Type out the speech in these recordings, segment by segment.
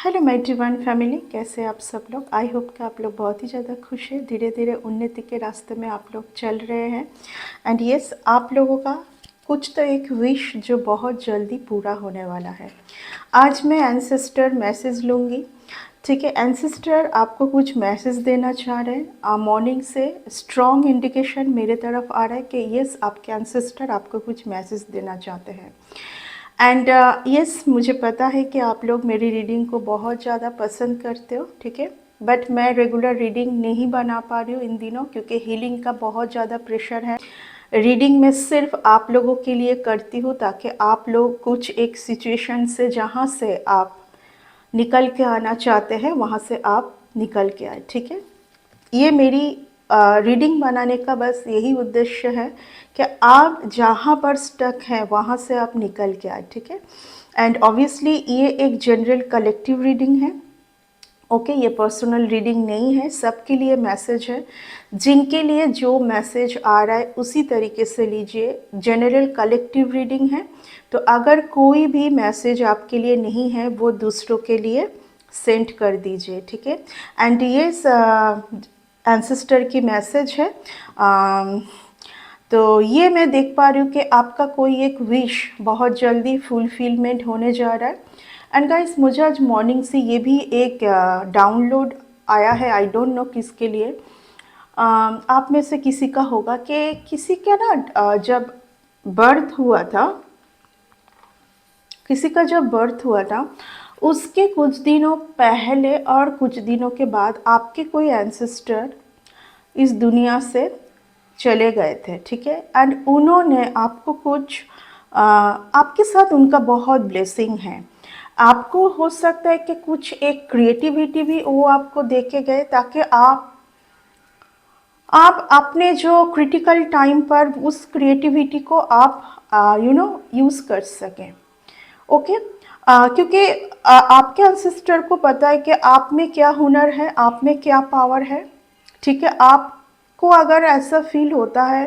Hello my divine family, कैसे आप सब लोग। आई होप कि आप लोग बहुत ही ज़्यादा खुश हैं, धीरे धीरे उन्नति के रास्ते में आप लोग चल रहे हैं। एंड यस, आप लोगों का कुछ तो एक विश जो बहुत जल्दी पूरा होने वाला है। आज मैं एंसेस्टर मैसेज लूँगी, ठीक है। एंसेस्टर आपको कुछ मैसेज देना चाह रहे हैं। मॉर्निंग से स्ट्रॉन्ग इंडिकेशन मेरे तरफ आ रहा है कि यस, आपके एंसेस्टर आपको कुछ मैसेज देना चाहते हैं। एंड यस, मुझे पता है कि आप लोग मेरी रीडिंग को बहुत ज़्यादा पसंद करते हो, ठीक है। बट मैं रेगुलर रीडिंग नहीं बना पा रही हूँ इन दिनों, क्योंकि हीलिंग का बहुत ज़्यादा प्रेशर है। रीडिंग में सिर्फ आप लोगों के लिए करती हूँ ताकि आप लोग कुछ एक सिचुएशन से जहाँ से आप निकल के आना चाहते हैं वहाँ से आप निकल के आए, ठीक है। ये मेरी रीडिंग बनाने का बस यही उद्देश्य है कि आप जहाँ पर स्टक हैं वहाँ से आप निकल के आए, ठीक है। एंड ऑब्वियसली ये एक जनरल कलेक्टिव रीडिंग है, ओके। ये पर्सनल रीडिंग नहीं है, सबके लिए मैसेज है। जिनके लिए जो मैसेज आ रहा है उसी तरीके से लीजिए। जनरल कलेक्टिव रीडिंग है, तो अगर कोई भी मैसेज आपके लिए नहीं है वो दूसरों के लिए सेंड कर दीजिए, ठीक है। एंड ये एंसेस्टर की मैसेज है। तो ये मैं देख पा रही हूँ कि आपका कोई एक विश बहुत जल्दी फुलफिलमेंट होने जा रहा है। एंड गाइस, मुझे आज मॉर्निंग से ये भी एक डाउनलोड आया है, आई डोंट नो किसके लिए। आप में से किसी का होगा कि किसी का ना जब बर्थ हुआ था, किसी का जब बर्थ हुआ था उसके कुछ दिनों पहले और कुछ दिनों के बाद आपके कोई एंसेस्टर इस दुनिया से चले गए थे, ठीक है। एंड उन्होंने आपको कुछ आपके साथ उनका बहुत ब्लेसिंग है। आपको हो सकता है कि कुछ एक क्रिएटिविटी भी वो आपको दे के गए ताकि आप अपने जो क्रिटिकल टाइम पर उस क्रिएटिविटी को आप यूज़ कर सकें, ओके। क्योंकि आपके एंसेस्टर को पता है कि आप में क्या हुनर है, आप में क्या पावर है, ठीक है। आपको अगर ऐसा फील होता है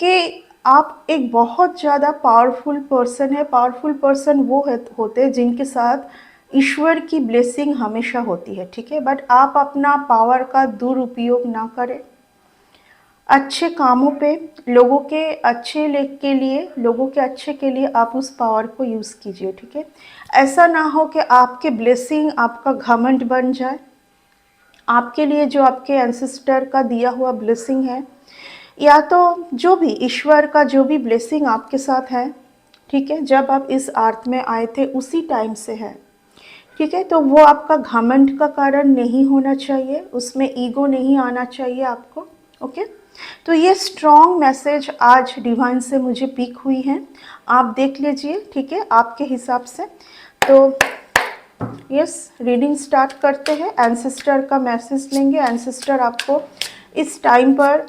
कि आप एक बहुत ज़्यादा पावरफुल पर्सन है, पावरफुल पर्सन वो होते हैं जिनके साथ ईश्वर की ब्लेसिंग हमेशा होती है, ठीक है। बट आप अपना पावर का दुरुपयोग ना करें, अच्छे कामों पे, लोगों के के लिए, लोगों के अच्छे के लिए आप उस पावर को यूज़ कीजिए, ठीक है। ऐसा ना हो कि आपके ब्लेसिंग आपका घमंड बन जाए। आपके लिए जो आपके एंसेस्टर का दिया हुआ ब्लेसिंग है, या तो जो भी ईश्वर का जो भी ब्लेसिंग आपके साथ है, ठीक है, जब आप इस अर्थ में आए थे उसी टाइम से है, ठीक है। तो वो आपका घमंड का कारण नहीं होना चाहिए, उसमें ईगो नहीं आना चाहिए आपको, ओके। तो ये स्ट्रॉन्ग मैसेज आज डिवाइन से मुझे पिक हुई है, आप देख लीजिए, ठीक है, आपके हिसाब से। तो यस, रीडिंग स्टार्ट करते हैं। एंसेस्टर का मैसेज लेंगे। एंसेस्टर आपको इस टाइम पर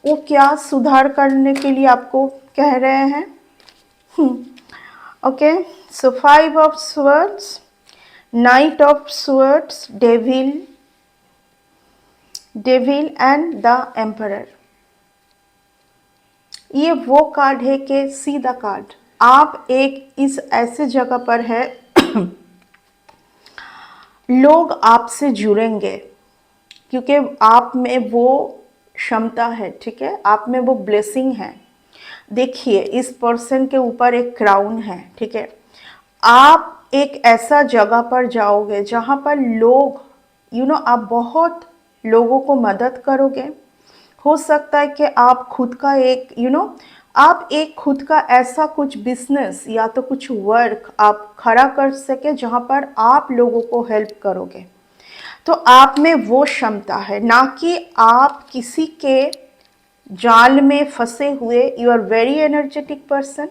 वो क्या सुधार करने के लिए आपको कह रहे हैं, okay. So 5 of swords, Knight of Swords, Devil and the Emperor। ये वो कार्ड है कि सी द कार्ड, आप एक इस ऐसे जगह पर है लोग आपसे जुड़ेंगे क्योंकि आप में वो क्षमता है, ठीक है, आप में वो ब्लेसिंग है। देखिए, इस पर्सन के ऊपर एक क्राउन है, ठीक है। आप एक ऐसा जगह पर जाओगे जहाँ पर लोग आप बहुत लोगों को मदद करोगे। हो सकता है कि आप खुद का एक आप एक खुद का ऐसा कुछ बिजनेस या तो कुछ वर्क आप खड़ा कर सके जहाँ पर आप लोगों को हेल्प करोगे। तो आप में वो क्षमता है, ना कि आप किसी के जाल में फंसे हुए। You are very energetic person,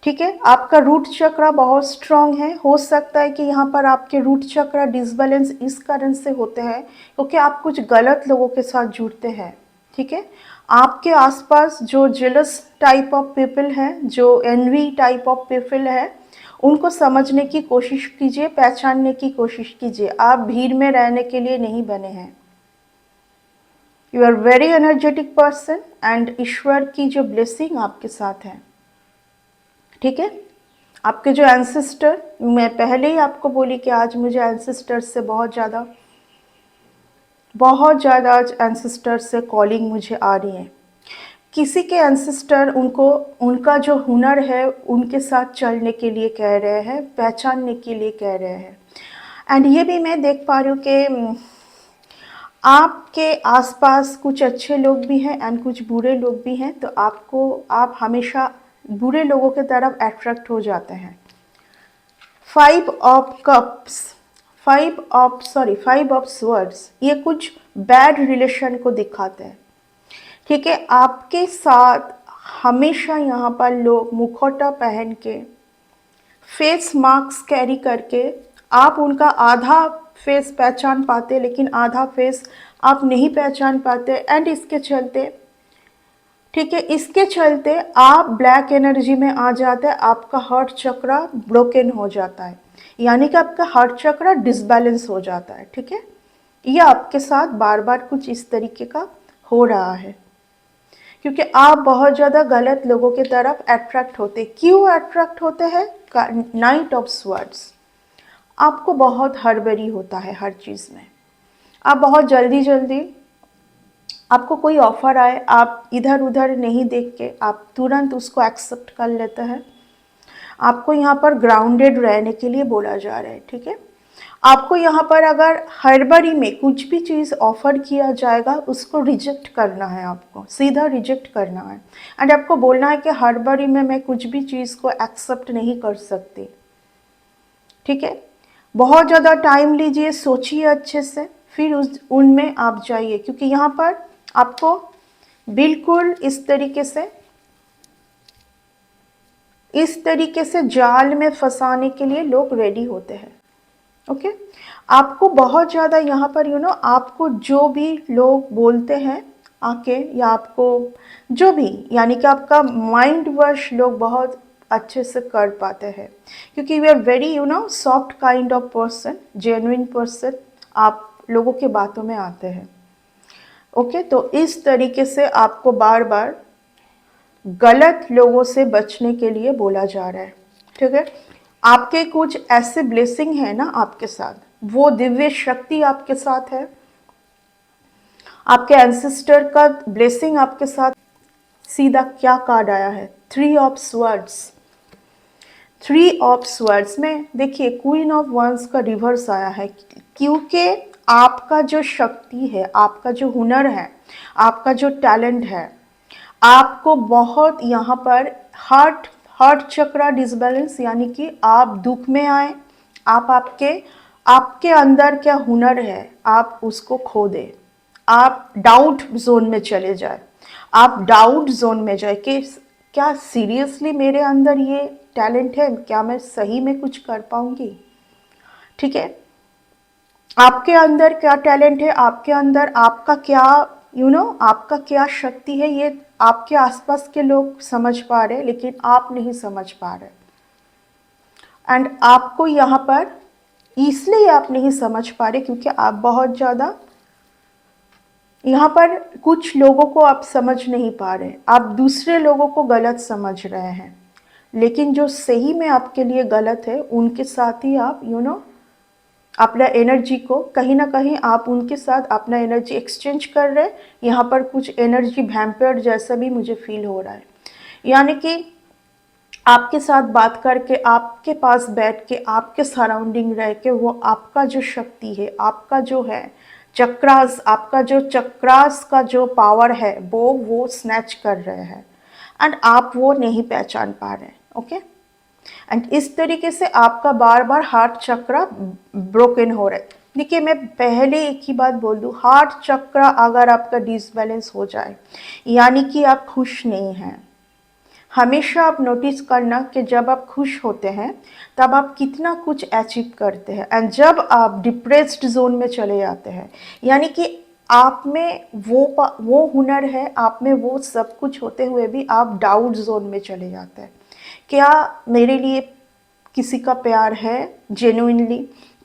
ठीक है। आपका रूट चक्र बहुत स्ट्रांग है। हो सकता है कि यहाँ पर आपके रूट चक्र डिसबैलेंस इस कारण से होते हैं क्योंकि आप कुछ गलत लोगों के साथ जुड़ते हैं, ठीक है। आपके आसपास जो जेलस टाइप ऑफ पीपल है, जो एनवी टाइप ऑफ पीपल है, उनको समझने की कोशिश कीजिए, पहचानने की कोशिश कीजिए। आप भीड़ में रहने के लिए नहीं बने हैं। You are very energetic person and ईश्वर की जो ब्लेसिंग आपके साथ है, ठीक है। आपके जो एंसेस्टर, मैं पहले ही आपको बोली कि आज मुझे एंसेस्टर से बहुत ज़्यादा आज एंसेस्टर से कॉलिंग मुझे आ रही है। किसी के एंसेस्टर उनको उनका जो हुनर है उनके साथ चलने के लिए कह रहे हैं, पहचानने के लिए कह रहे हैं। एंड ये भी मैं देख पा रही हूँ कि आपके आसपास कुछ अच्छे लोग भी हैं एंड कुछ बुरे लोग भी हैं, तो आप हमेशा बुरे लोगों की तरफ अट्रैक्ट हो जाते हैं। 5 ऑफ कप्स, 5 ऑफ स्वर्ड्स, ये कुछ बैड रिलेशन को दिखाते हैं। ठीक है, आपके साथ हमेशा यहाँ पर लोग मुखौटा पहन के, फेस मास्क कैरी करके, आप उनका आधा फेस पहचान पाते लेकिन आधा फेस आप नहीं पहचान पाते। एंड इसके चलते, ठीक है, इसके चलते आप ब्लैक एनर्जी में आ जाते हैं, आपका हार्ट चक्र ब्रोकन हो जाता है, यानी कि आपका हार्ट चक्र डिसबैलेंस हो जाता है। ठीक है, ये आपके साथ बार बार कुछ इस तरीके का हो रहा है, क्योंकि आप बहुत ज़्यादा गलत लोगों की तरफ अट्रैक्ट होते। क्यों अट्रैक्ट होते हैं? 9 ऑफ स्वर्ड्स, आपको बहुत हड़बड़ी होता है हर चीज़ में, आप बहुत जल्दी आपको कोई ऑफ़र आए, आप इधर उधर नहीं देख के आप तुरंत उसको एक्सेप्ट कर लेते हैं। आपको यहाँ पर ग्राउंडेड रहने के लिए बोला जा रहा है। ठीक है, आपको यहाँ पर अगर हड़बड़ी में कुछ भी चीज़ ऑफ़र किया जाएगा उसको रिजेक्ट करना है, आपको सीधा रिजेक्ट करना है। एंड आपको बोलना है कि हड़बड़ी में मैं कुछ भी चीज़ को एक्सेप्ट नहीं कर सकती। ठीक है, बहुत ज़्यादा टाइम लीजिए, सोचिए अच्छे से, फिर उनमें आप जाइए, क्योंकि यहाँ पर आपको बिल्कुल इस तरीके से जाल में फंसाने के लिए लोग रेडी होते हैं। ओके, आपको बहुत ज़्यादा यहाँ पर आपको जो भी लोग बोलते हैं आके, या आपको जो भी, यानी कि आपका माइंड वॉश लोग बहुत अच्छे से कर पाते हैं, क्योंकि we are very soft kind of person, genuine person, आप लोगों के बातों में आते हैं। ओके, तो इस तरीके से आपको बार बार गलत लोगों से बचने के लिए बोला जा रहा है। ठीक है, आपके कुछ ऐसे ब्लेसिंग है ना आपके साथ, वो दिव्य शक्ति आपके साथ है, आपके एंसेस्टर का ब्लेसिंग आपके साथ। सीधा क्या कार्ड आया है? 3 ऑफ स्वर्ड्स। 3 ऑफ स्वर्ड्स में देखिए क्वीन ऑफ वंस का रिवर्स आया है, क्योंकि आपका जो शक्ति है, आपका जो हुनर है, आपका जो टैलेंट है, आपको बहुत यहाँ पर हार्ट चक्र डिसबैलेंस, यानी कि आप दुख में आए, आप आपके अंदर क्या हुनर है आप उसको खो दें, आप डाउट जोन में चले जाए, आप डाउट जोन में जाए कि क्या सीरियसली मेरे अंदर ये टैलेंट है, क्या मैं सही में कुछ कर पाऊंगी। ठीक है, आपके अंदर क्या टैलेंट है, आपके अंदर आपका क्या आपका क्या शक्ति है, ये आपके आसपास के लोग समझ पा रहे लेकिन आप नहीं समझ पा रहे। एंड आपको यहाँ पर इसलिए आप नहीं समझ पा रहे क्योंकि आप बहुत ज़्यादा यहाँ पर कुछ लोगों को आप समझ नहीं पा रहे, आप दूसरे लोगों को गलत समझ रहे हैं, लेकिन जो सही में आपके लिए गलत है उनके साथ ही आप अपना एनर्जी को कहीं ना कहीं आप उनके साथ अपना एनर्जी एक्सचेंज कर रहे हैं। यहाँ पर कुछ एनर्जी वैम्पायर जैसा भी मुझे फील हो रहा है, यानी कि आपके साथ बात करके, आपके पास बैठ के, आपके सराउंडिंग रह के, वो आपका जो शक्ति है, आपका जो है चक्रास, आपका जो चक्रास का जो पावर है वो स्नैच कर रहे हैं एंड आप वो नहीं पहचान पा रहे हैं। ओके, एंड इस तरीके से आपका बार बार हार्ट चक्र ब्रोकन हो रहा है। देखिए, मैं पहले एक ही बात बोल दूँ, हार्ट चक्र अगर आपका डिसबैलेंस हो जाए, यानी कि आप खुश नहीं हैं। हमेशा आप नोटिस करना कि जब आप खुश होते हैं तब आप कितना कुछ अचीव करते हैं, एंड जब आप डिप्रेस्ड जोन में चले जाते हैं, यानी कि आप में वो हुनर है, आप में वो सब कुछ होते हुए भी आप डाउट जोन में चले जाते हैं। क्या मेरे लिए किसी का प्यार है जेन्युइनली?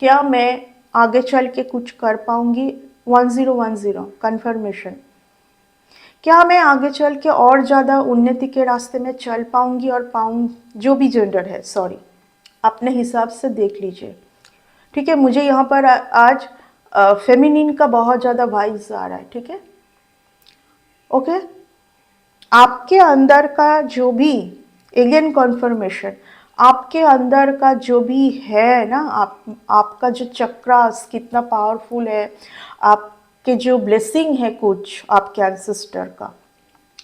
क्या मैं आगे चल के कुछ कर पाऊंगी? 1010 कन्फर्मेशन। क्या मैं आगे चल के और ज़्यादा उन्नति के रास्ते में चल पाऊंगी और जो भी जेंडर है, सॉरी, अपने हिसाब से देख लीजिए, ठीक है। मुझे यहाँ पर आज फेमिनिन का बहुत ज़्यादा वाइब्स आ रहा है, ठीक है, ओके। आपके अंदर का जो भी एलियन कॉन्फर्मेशन, आपके अंदर का जो भी है ना, आपका जो चक्रास कितना पावरफुल है, आपके जो ब्लेसिंग है कुछ आपके एंसेस्टर का,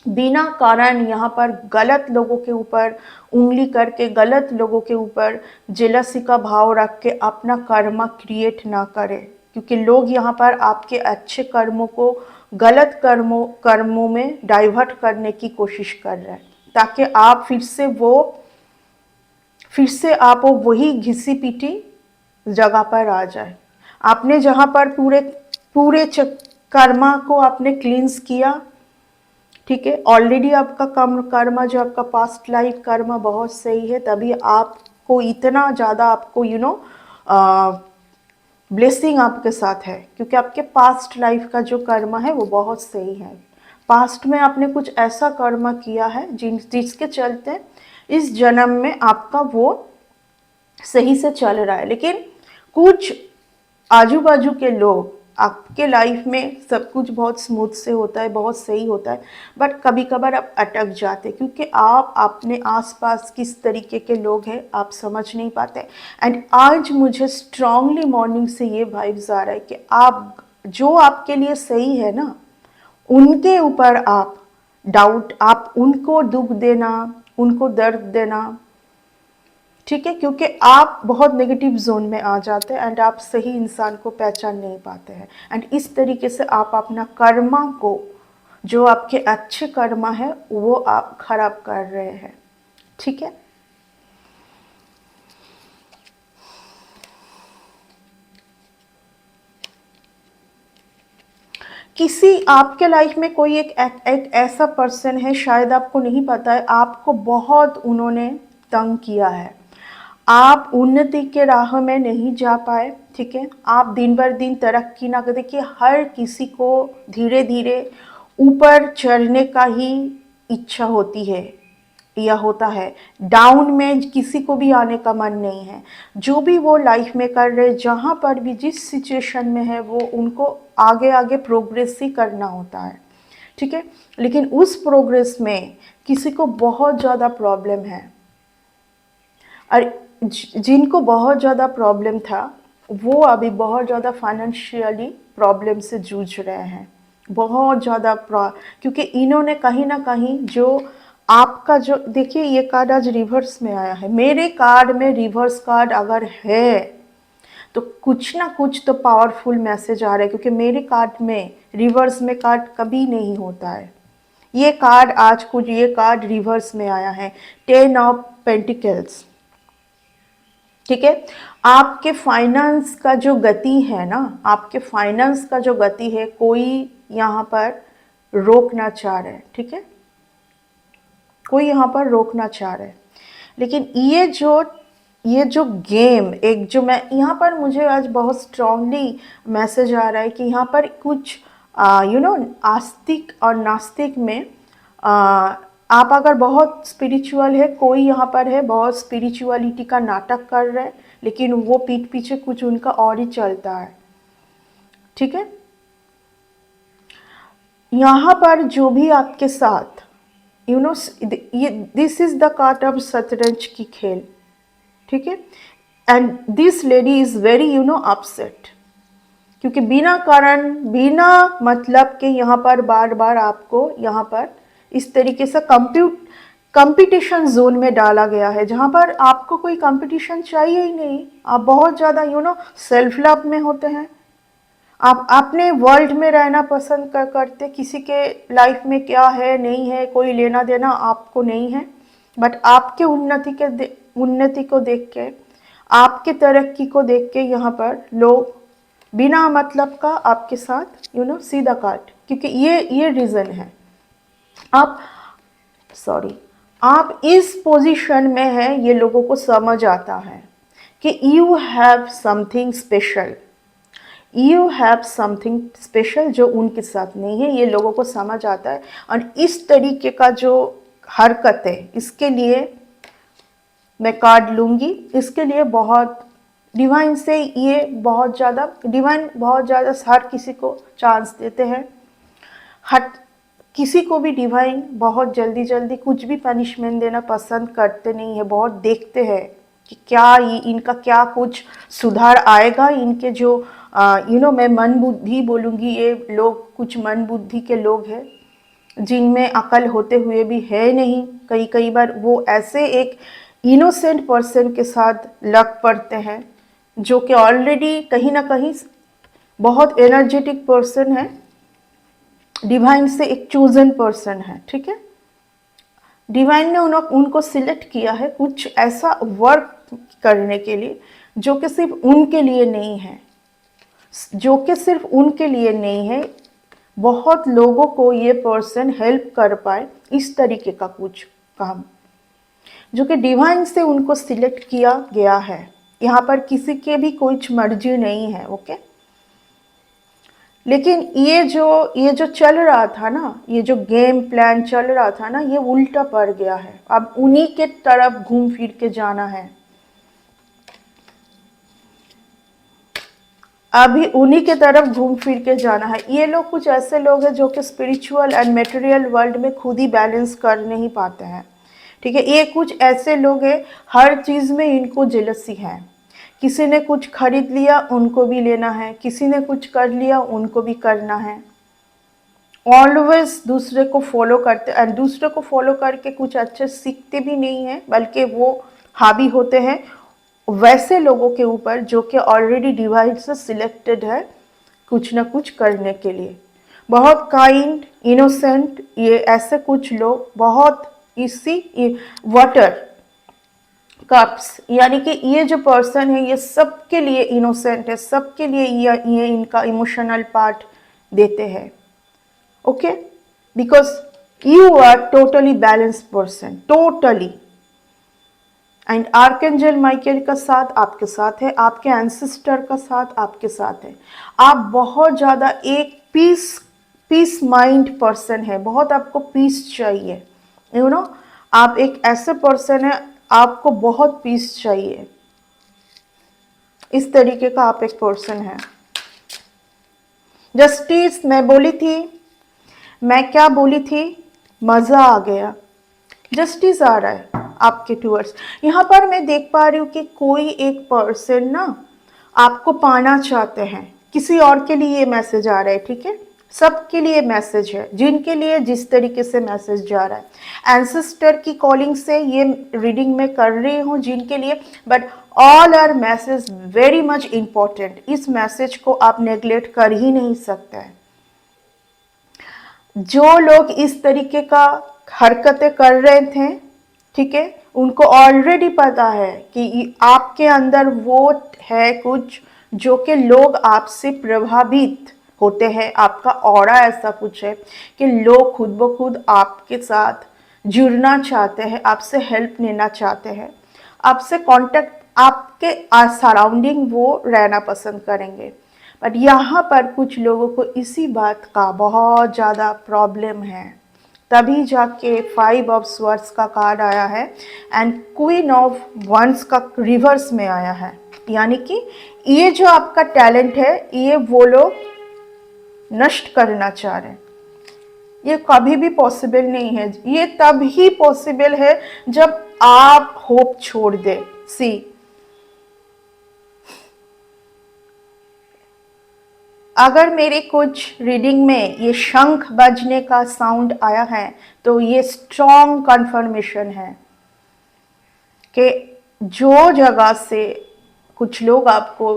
बिना कारण यहाँ पर गलत लोगों के ऊपर उंगली करके, गलत लोगों के ऊपर जेलसी का भाव रख के अपना कर्मा क्रिएट ना करें, क्योंकि लोग यहाँ पर आपके अच्छे कर्मों को गलत कर्मों में डाइवर्ट करने की कोशिश कर रहे हैं, ताकि आप फिर से आप वही घिसी पीटी जगह पर आ जाए। आपने जहाँ पर पूरे पूरे कर्मा को आपने क्लींस किया, ठीक है, ऑलरेडी आपका कर्मा जो आपका पास्ट लाइफ कर्मा बहुत सही है, तभी आपको इतना ज़्यादा आपको ब्लेसिंग आपके साथ है, क्योंकि आपके पास्ट लाइफ का जो कर्मा है वो बहुत सही है। पास्ट में आपने कुछ ऐसा कर्मा किया है जिसके चलते इस जन्म में आपका वो सही से चल रहा है। लेकिन कुछ आजू बाजू के लोग, आपके लाइफ में सब कुछ बहुत स्मूथ से होता है, बहुत सही होता है, बट कभी कभार आप अटक जाते, क्योंकि आप अपने आसपास किस तरीके के लोग हैं आप समझ नहीं पाते। एंड आज मुझे स्ट्रांगली मॉर्निंग से ये वाइब्स आ रहा है कि आप जो आपके लिए सही है ना, उनके ऊपर आप डाउट, आप उनको दुख देना, उनको दर्द देना, ठीक है, क्योंकि आप बहुत नेगेटिव जोन में आ जाते हैं एंड आप सही इंसान को पहचान नहीं पाते हैं। एंड इस तरीके से आप अपना कर्मा को, जो आपके अच्छे कर्मा है, वो आप खराब कर रहे हैं, ठीक है। किसी आपके लाइफ में कोई एक ऐसा पर्सन है, शायद आपको नहीं पता है, आपको बहुत उन्होंने तंग किया है, आप उन्नति के राह में नहीं जा पाए, ठीक है, आप दिन भर दिन तरक्की ना कर। देखिए, हर किसी को धीरे धीरे ऊपर चढ़ने का ही इच्छा होती है या होता है, डाउन में किसी को भी आने का मन नहीं है। जो भी वो लाइफ में कर रहे, जहाँ पर भी जिस सिचुएशन में है, वो उनको आगे आगे प्रोग्रेस ही करना होता है, ठीक है। लेकिन उस प्रोग्रेस में किसी को बहुत ज़्यादा प्रॉब्लम है, और जिनको बहुत ज़्यादा प्रॉब्लम था वो अभी बहुत ज़्यादा फाइनेंशियली प्रॉब्लम से जूझ रहे हैं, बहुत ज़्यादा क्योंकि इन्होंने कहीं ना कहीं जो आपका जो, देखिए ये कार्ड आज रिवर्स में आया है, मेरे कार्ड में रिवर्स कार्ड अगर है तो कुछ ना कुछ तो पावरफुल मैसेज आ रहा है, क्योंकि मेरे कार्ड में रिवर्स में कार्ड कभी नहीं होता है। ये कार्ड आज कुछ, ये कार्ड रिवर्स में आया है, 10 ऑफ पेंटिकल्स, ठीक है। आपके फाइनेंस का जो गति है ना, आपके फाइनेंस का जो गति है, कोई यहाँ पर रोकना चाह रहा है, ठीक है, कोई यहाँ पर रोकना चाह रहा है। लेकिन ये जो गेम, एक जो मैं यहाँ पर, मुझे आज बहुत स्ट्रांगली मैसेज आ रहा है कि यहाँ पर कुछ आस्तिक और नास्तिक में आप अगर बहुत स्पिरिचुअल है, कोई यहाँ पर है बहुत स्पिरिचुअलिटी का नाटक कर रहे हैं, लेकिन वो पीठ पीछे कुछ उनका और ही चलता है, ठीक है। यहाँ पर जो भी आपके साथ ये this is the card of शतरंज की खेल, ठीक है। And this lady is very upset, क्योंकि बिना कारण, बिना मतलब के यहाँ पर बार बार आपको यहाँ पर इस तरीके से कंपटीशन जोन में डाला गया है, जहाँ पर आपको कोई कंपटीशन चाहिए ही नहीं। आप बहुत ज़्यादा सेल्फ लव में होते हैं, आप अपने वर्ल्ड में रहना पसंद करते, किसी के लाइफ में क्या है नहीं है कोई लेना देना आपको नहीं है। बट आपके उन्नति को देख के, आपके तरक्की को देख के यहाँ पर लोग बिना मतलब का आपके साथ सीधा काट, क्योंकि ये रीज़न है। आप इस पोजीशन में हैं, ये लोगों को समझ आता है कि you have something special, you have something special जो उनके साथ नहीं है, ये लोगों को समझ आता है। और इस तरीके का जो हरकत है, इसके लिए मैं कार्ड लूँगी। इसके लिए बहुत डिवाइन से ये बहुत ज़्यादा डिवाइन बहुत ज़्यादा हर किसी को चांस देते हैं। हर किसी को भी डिवाइन बहुत जल्दी जल्दी कुछ भी पनिशमेंट देना पसंद करते नहीं है। बहुत देखते हैं कि क्या ये इनका क्या कुछ सुधार आएगा। इनके जो मैं मन बुद्धि बोलूँगी, ये लोग कुछ मन बुद्धि के लोग हैं जिनमें अकल होते हुए भी है नहीं। कई कई बार वो ऐसे एक इनोसेंट पर्सन के साथ लग पड़ते हैं जो कि ऑलरेडी कहीं ना कहीं बहुत एनर्जेटिक पर्सन है, डिवाइन से एक चूजन पर्सन है। ठीक है, डिवाइन ने उनको सिलेक्ट किया है कुछ ऐसा वर्क करने के लिए जो कि सिर्फ उनके लिए नहीं है, जो कि सिर्फ उनके लिए नहीं है, बहुत लोगों को ये पर्सन हेल्प कर पाए, इस तरीके का कुछ काम जो कि डिवाइन से उनको सिलेक्ट किया गया है। यहाँ पर किसी के भी कुछ मर्जी नहीं है। ओके, लेकिन ये जो चल रहा था ना, ये जो गेम प्लान चल रहा था ना, ये उल्टा पड़ गया है। अब उन्हीं के तरफ घूम फिर के जाना है। अभी उन्हीं के तरफ घूम फिर के जाना है। ये लोग कुछ ऐसे लोग हैं जो कि स्पिरिचुअल एंड मटेरियल वर्ल्ड में खुद ही बैलेंस कर नहीं पाते हैं। ठीक है, ये कुछ ऐसे लोग हैं हर चीज़ में इनको जेलसी है। किसी ने कुछ खरीद लिया उनको भी लेना है, किसी ने कुछ कर लिया उनको भी करना है। ऑलवेज दूसरे को फॉलो करते एंड दूसरे को फॉलो करके कुछ अच्छे सीखते भी नहीं है, बल्कि वो हावी होते हैं वैसे लोगों के ऊपर जो कि ऑलरेडी डिवाइन से सिलेक्टेड है कुछ ना कुछ करने के लिए। बहुत काइंड इनोसेंट ये ऐसे कुछ लोग, बहुत इसी वाटर कप्स, यानी कि ये जो पर्सन है ये सबके लिए इनोसेंट है, सबके लिए ये इनका इमोशनल पार्ट देते हैं। Okay, because you are totally balanced person, totally. And archangel Michael का साथ आपके साथ है, आपके एंसेस्टर का साथ आपके साथ है। आप बहुत ज़्यादा एक पीस माइंड पर्सन है, बहुत आपको पीस चाहिए। यू नो, आप एक ऐसे पर्सन है आपको बहुत पीस चाहिए, इस तरीके का आप एक पर्सन है। जस्टिस मैं बोली थी, मैं क्या बोली थी, मज़ा आ गया। जस्टिस आ रहा है आपके टूवर्ड्स। यहाँ पर मैं देख पा रही हूँ कि कोई एक पर्सन ना आपको पाना चाहते हैं, किसी और के लिए ये मैसेज आ रहा है। ठीक है, सबके लिए मैसेज है, जिनके लिए जिस तरीके से मैसेज जा रहा है। एंसेस्टर की कॉलिंग से ये रीडिंग में कर रही हूँ जिनके लिए, but all are message very much important. इस मैसेज को आप नेग्लेक्ट कर ही नहीं सकते हैं। जो लोग इस तरीके का हरकतें कर रहे थे, ठीक है, उनको ऑलरेडी पता है कि आपके अंदर वो है कुछ जो कि लोग आपसे प्रभावित होते हैं। आपका ऑरा ऐसा कुछ है कि लोग खुद ब खुद आपके साथ जुड़ना चाहते हैं, आपसे हेल्प लेना चाहते हैं, आपसे कांटेक्ट, आपके सराउंडिंग वो रहना पसंद करेंगे। बट यहाँ पर कुछ लोगों को इसी बात का बहुत ज़्यादा प्रॉब्लम है, तभी जाके 5 ऑफ स्वर्ड्स का कार्ड आया है एंड क्वीन ऑफ वंस का रिवर्स में आया है। यानी कि ये जो आपका टैलेंट है ये वो लोग नष्ट करना चाह रहे हैं। ये कभी भी पॉसिबल नहीं है, ये तब ही पॉसिबल है जब आप होप छोड़ दे। सी, अगर मेरे कुछ रीडिंग में ये शंख बजने का साउंड आया है तो ये स्ट्रॉन्ग कंफर्मेशन है कि जो जगह से कुछ लोग आपको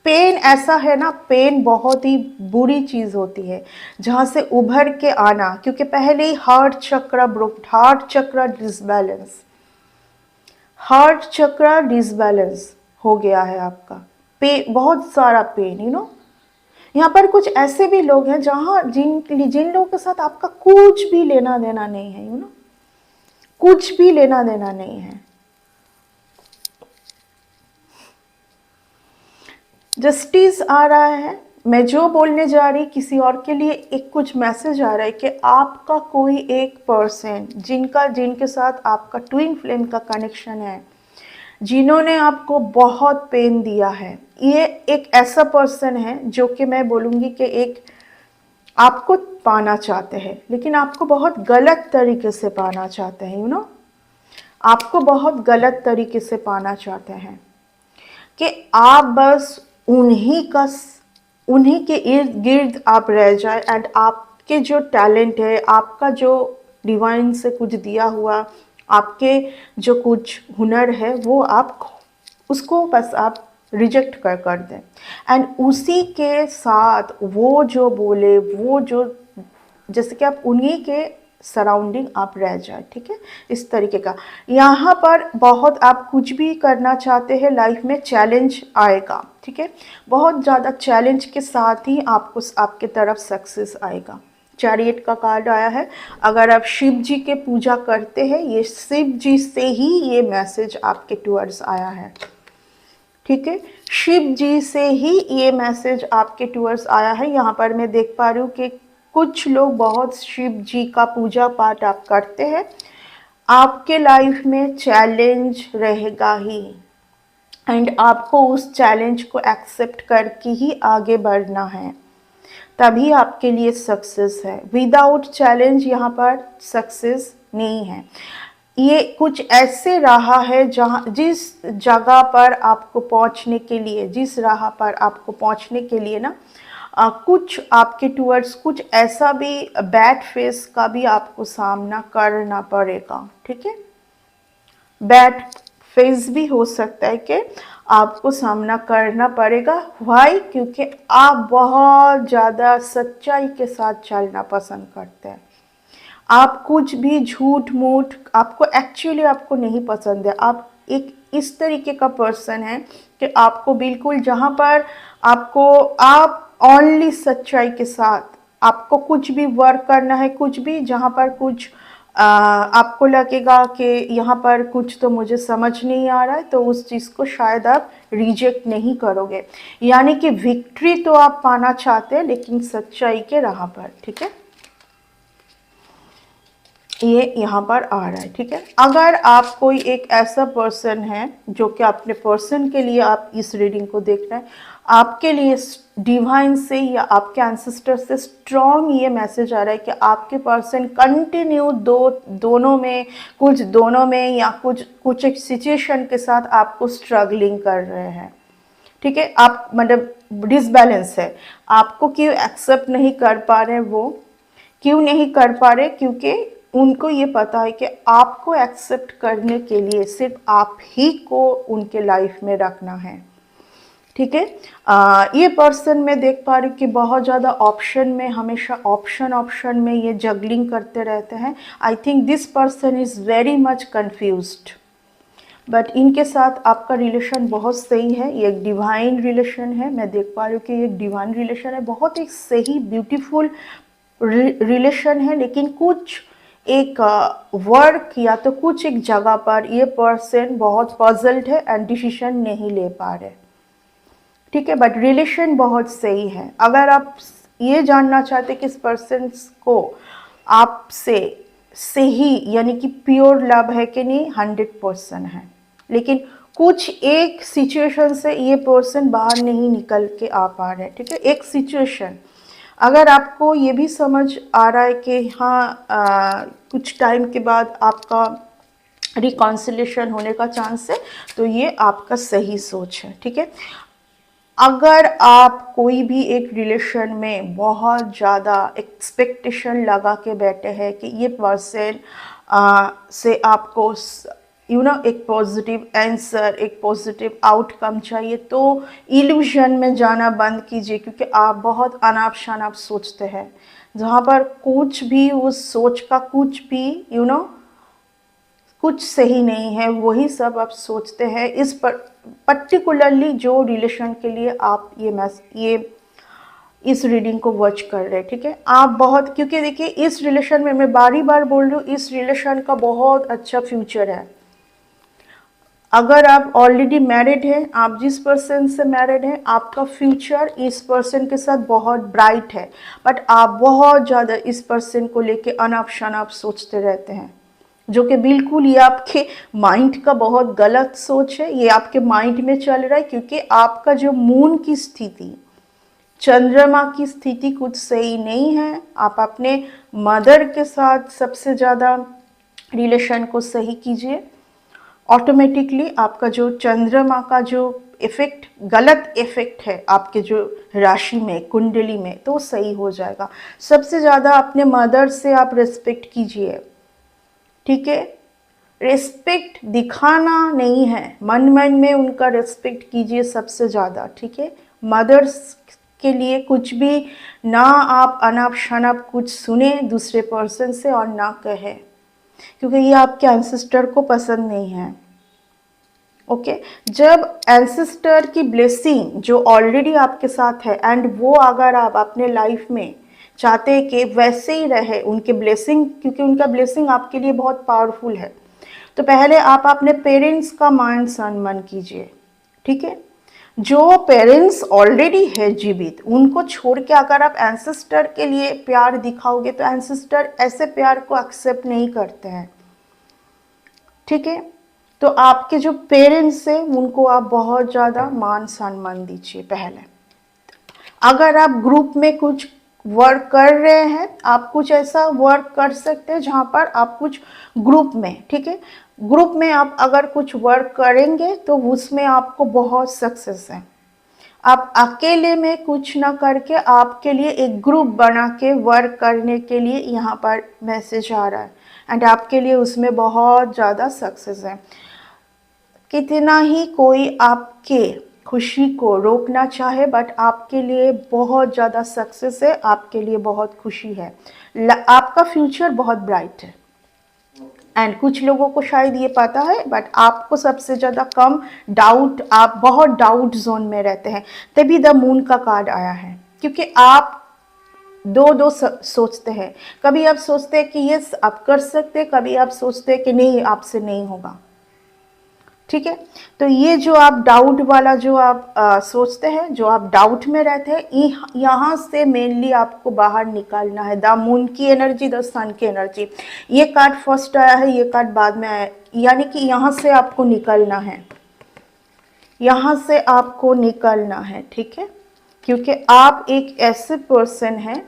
पेन ऐसा है ना, पेन बहुत ही बुरी चीज़ होती है जहाँ से उभर के आना, क्योंकि पहले ही हार्ट चक्र डिसबैलेंस हो गया है आपका। बहुत सारा पेन। यहाँ पर कुछ ऐसे भी लोग हैं जहाँ जिन लोगों के साथ आपका कुछ भी लेना देना नहीं है। कुछ भी लेना देना नहीं है। जस्टिस आ रहा है, मैं जो बोलने जा रही किसी और के लिए एक कुछ मैसेज आ रहा है कि आपका कोई एक पर्सन जिनके साथ आपका ट्विन फ्लेम का कनेक्शन है, जिन्होंने आपको बहुत पेन दिया है, ये एक ऐसा पर्सन है जो कि मैं बोलूँगी कि एक आपको पाना चाहते हैं, लेकिन आपको बहुत गलत तरीके से पाना चाहते हैं, आपको बहुत गलत तरीके से पाना चाहते हैं कि आप बस उन्हीं के इर्द गिर्द आप रह जाए एंड आपके जो टैलेंट है, आपका जो डिवाइन से कुछ दिया हुआ आपके जो कुछ हुनर है, वो आप उसको बस आप रिजेक्ट कर दें एंड उसी के साथ वो जो बोले, वो जो जैसे कि आप उन्हीं के सराउंडिंग आप रह जाए, ठीक है, इस तरीके का। यहाँ पर बहुत आप कुछ भी करना चाहते हैं लाइफ में, चैलेंज आएगा, ठीक है, बहुत ज़्यादा चैलेंज के साथ ही आपको आपके तरफ सक्सेस आएगा। चैरियट का कार्ड आया है। अगर आप शिव जी के पूजा करते हैं, ये शिव जी से ही ये मैसेज आपके टूवर्ड्स आया है, ठीक है, शिव जी से ही ये मैसेज आपके टूवर्ड्स आया है। यहाँ पर मैं देख पा रही हूँ कि कुछ लोग बहुत शिव जी का पूजा पाठ आप करते हैं। आपके लाइफ में चैलेंज रहेगा ही एंड आपको उस चैलेंज को एक्सेप्ट करके ही आगे बढ़ना है, तभी आपके लिए सक्सेस है। विदाउट चैलेंज यहाँ पर सक्सेस नहीं है। ये कुछ ऐसे राह है जहाँ जिस जगह पर आपको पहुँचने के लिए, जिस राह पर आपको पहुँचने के लिए ना कुछ आपके टूवर्ड्स कुछ ऐसा भी बैड फेस का भी आपको सामना करना पड़ेगा, ठीक है, बैड फेस भी हो सकता है कि आपको सामना करना पड़ेगा। वाई? क्योंकि आप बहुत ज़्यादा सच्चाई के साथ चलना पसंद करते हैं। आप कुछ भी झूठ मूठ आपको एक्चुअली आपको नहीं पसंद है। आप एक इस तरीके का पर्सन है कि आपको बिल्कुल जहाँ पर आपको आप ओनली सच्चाई के साथ आपको कुछ भी वर्क करना है, कुछ भी जहाँ पर कुछ आपको लगेगा कि यहाँ पर कुछ तो मुझे समझ नहीं आ रहा है, तो उस चीज़ को शायद आप रिजेक्ट नहीं करोगे। यानी कि विक्ट्री तो आप पाना चाहते हैं लेकिन सच्चाई के राह पर, ठीक है, ये यहाँ पर आ रहा है, ठीक है। अगर आप कोई एक ऐसा पर्सन है जो कि अपने पर्सन के लिए आप इस रीडिंग को देख रहे हैं, आपके लिए डिवाइन से या आपके एंसेस्टर से स्ट्रॉन्ग ये मैसेज आ रहा है कि आपके पर्सन कंटिन्यू दोनों में या कुछ एक सिचुएशन के साथ आपको स्ट्रगलिंग कर रहे हैं, ठीक है। आप मतलब डिसबैलेंस है, आपको क्यों एक्सेप्ट नहीं कर पा रहे, वो क्यों नहीं कर पा रहे, क्योंकि उनको ये पता है कि आपको एक्सेप्ट करने के लिए सिर्फ आप ही को उनके लाइफ में रखना है, ठीक है। ये पर्सन मैं देख पा रही हूँ कि बहुत ज़्यादा ऑप्शन में, हमेशा ऑप्शन में ये जगलिंग करते रहते हैं। I think this person is very much confused, but इनके साथ आपका रिलेशन बहुत सही है। ये एक डिवाइन रिलेशन है, मैं देख पा रही हूँ कि ये एक डिवाइन रिलेशन है, बहुत एक सही ब्यूटीफुल रिलेशन है। लेकिन कुछ एक वर्क या तो कुछ एक जगह पर ये पर्सन बहुत पजल्ड है एंड डिसीजन नहीं ले पा रहे, ठीक है, बट रिलेशन बहुत सही है। अगर आप ये जानना चाहते कि इस पर्सन को आपसे सही यानी कि प्योर लव है कि नहीं, 100% है, लेकिन कुछ एक सिचुएशन से ये पर्सन बाहर नहीं निकल के आ पा रहे, ठीक है। एक सिचुएशन, अगर आपको ये भी समझ आ रहा है कि हाँ कुछ टाइम के बाद आपका रिकॉन्सिलेशन होने का चांस है, तो ये आपका सही सोच है, ठीक है। अगर आप कोई भी एक रिलेशन में बहुत ज़्यादा एक्सपेक्टेशन लगा के बैठे हैं कि ये पर्सन से आपको एक पॉजिटिव आंसर, एक पॉजिटिव आउटकम चाहिए, तो इल्यूजन में जाना बंद कीजिए, क्योंकि आप बहुत अनाप शनाप सोचते हैं, जहाँ पर कुछ भी उस सोच का कुछ भी कुछ सही नहीं है, वही सब आप सोचते हैं। इस पर पर्टिकुलरली जो रिलेशन के लिए आप ये इस रीडिंग को वॉच कर रहे हैं, ठीक है। आप बहुत, क्योंकि देखिए इस रिलेशन में मैं बारी बार बोल रही हूँ, इस रिलेशन का बहुत अच्छा फ्यूचर है। अगर आप ऑलरेडी मैरिड हैं, आप जिस पर्सन से मैरिड हैं, आपका फ्यूचर इस पर्सन के साथ बहुत ब्राइट है, बट आप बहुत ज़्यादा इस पर्सन को लेके अनाप शनाप सोचते रहते हैं, जो कि बिल्कुल ये आपके माइंड का बहुत गलत सोच है। ये आपके माइंड में चल रहा है क्योंकि आपका जो मून की स्थिति, चंद्रमा की स्थिति कुछ सही नहीं है। आप अपने मदर के साथ सबसे ज़्यादा रिलेशन को सही कीजिए, ऑटोमेटिकली आपका जो चंद्रमा का जो इफेक्ट, गलत इफेक्ट है आपके जो राशि में, कुंडली में, तो सही हो जाएगा। सबसे ज़्यादा अपने मदर से आप रिस्पेक्ट कीजिए, ठीक है। रिस्पेक्ट दिखाना नहीं है, मन मन में उनका रिस्पेक्ट कीजिए सबसे ज़्यादा, ठीक है। मदर्स के लिए कुछ भी ना आप अनाप शनाप कुछ सुने दूसरे पर्सन से और ना कहे, क्योंकि ये आपके एंसेस्टर को पसंद नहीं है। ओके जब एंसेस्टर की ब्लेसिंग जो ऑलरेडी आपके साथ है एंड वो अगर आप अपने लाइफ में चाहते हैं कि वैसे ही रहे उनके ब्लेसिंग, क्योंकि उनका ब्लेसिंग आपके लिए बहुत पावरफुल है, तो पहले आप अपने पेरेंट्स का मान सम्मान कीजिए, ठीक है। जो पेरेंट्स ऑलरेडी है जीवित, उनको छोड़ के अगर आप एंसेस्टर के लिए प्यार दिखाओगे तो एंसेस्टर ऐसे प्यार को एक्सेप्ट नहीं करते हैं, ठीक है। तो आपके जो पेरेंट्स हैं उनको आप बहुत ज़्यादा मान सम्मान दीजिए पहले। अगर आप ग्रुप में कुछ वर्क कर रहे हैं, आप कुछ ऐसा वर्क कर सकते हैं जहाँ पर आप कुछ ग्रुप में, ठीक है, ग्रुप में आप अगर कुछ वर्क करेंगे तो उसमें आपको बहुत सक्सेस है। आप अकेले में कुछ ना करके आपके लिए एक ग्रुप बना के वर्क करने के लिए यहाँ पर मैसेज आ रहा है एंड आपके लिए उसमें बहुत ज़्यादा सक्सेस है। कितना ही कोई आपके खुशी को रोकना चाहे, बट आपके लिए बहुत ज़्यादा सक्सेस है, आपके लिए बहुत खुशी है, आपका फ्यूचर बहुत ब्राइट है। एंड कुछ लोगों को शायद ये पता है, बट आपको सबसे ज़्यादा कम डाउट, आप बहुत डाउट जोन में रहते हैं, तभी द मून का कार्ड आया है, क्योंकि आप दो सोचते हैं। कभी आप सोचते हैं कि यस आप कर सकते हैं, कभी आप सोचते हैं कि नहीं आपसे नहीं होगा, ठीक है। तो ये जो आप डाउट वाला जो आप सोचते हैं, जो आप डाउट में रहते हैं, यहाँ से मेनली आपको बाहर निकालना है। द मून की एनर्जी, द सन की एनर्जी, ये कार्ड फर्स्ट आया है, ये कार्ड बाद में आया है, यानी कि यहाँ से आपको निकलना है, यहाँ से आपको निकलना है, ठीक है। क्योंकि आप एक ऐसे पर्सन हैं,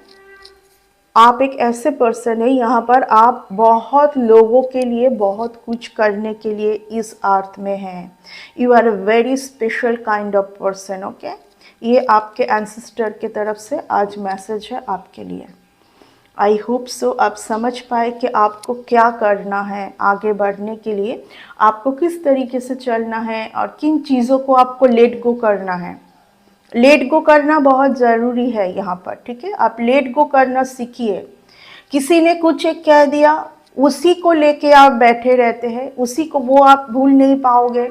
आप एक ऐसे पर्सन है, यहाँ पर आप बहुत लोगों के लिए बहुत कुछ करने के लिए इस अर्थ में हैं। You are a very special kind of person, okay. ये आपके एंसेस्टर की तरफ से आज मैसेज है आपके लिए। आई होप सो आप समझ पाए कि आपको क्या करना है आगे बढ़ने के लिए, आपको किस तरीके से चलना है और किन चीज़ों को आपको लेट गो करना है। लेट गो करना बहुत ज़रूरी है यहाँ पर, ठीक है। आप लेट गो करना सीखिए। किसी ने कुछ एक कह दिया, उसी को लेके आप बैठे रहते हैं, उसी को वो आप भूल नहीं पाओगे,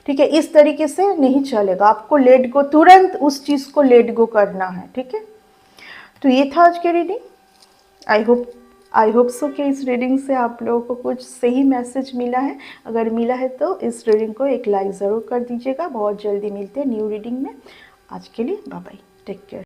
ठीक है। इस तरीके से नहीं चलेगा, आपको लेट गो, तुरंत उस चीज़ को लेट गो करना है, ठीक है। तो ये था आज के रीडिंग। आई होप सो कि इस रीडिंग से आप लोगों को कुछ सही मैसेज मिला है। अगर मिला है तो इस रीडिंग को एक लाइक ज़रूर कर दीजिएगा। बहुत जल्दी मिलते हैं न्यू रीडिंग में। आज के लिए बाय बाय, टेक केयर।